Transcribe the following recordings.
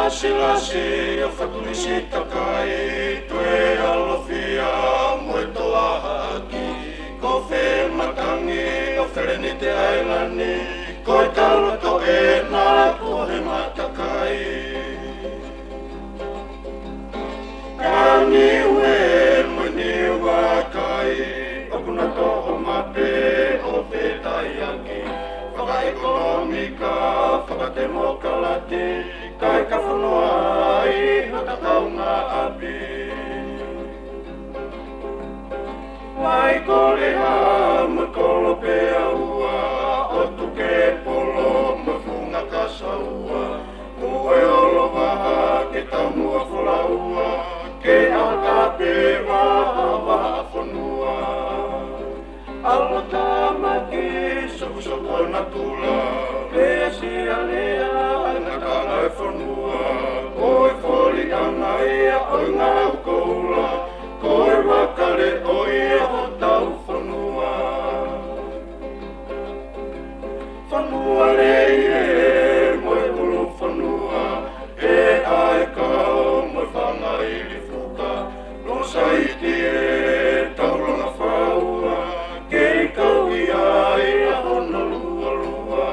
lasi o fatulisi takai tue alofia moetoa haki ko fe matangi o fereni te ailani ko talo to e na ko he matakai kani we mani wakai o kuna toho mape o fe taiaki whaka ekonomika whaka demokalati kai ka whanua i hata kaunga api Mai kore ha mo kolo pe aua o tuke polo mo funga ka saua Ue olo waha ke tau mua wholaua ke aka pe waha waha whanua Alo tamaki soku soku na tula Lea si alea na kanga e whanua Koe whori anga ia o ngā ukoula Koe wakare o ia ho tau whanua Whanua rei e moe ulu whanua E ai kao moe whanga ili fuka Losa iti e tauranga whaua Kei kau ia ia hona lua lua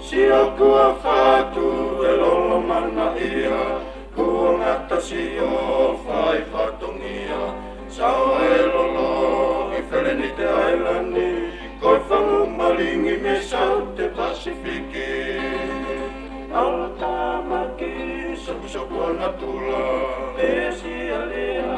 Sia kua whatu e lolo mana ia Kua ngata si o whai whatongia Sao e lolo i wheleni te ailani Koi whangu malingi me sau te Pasifiki Ala tamaki soku soku ana tula E si alea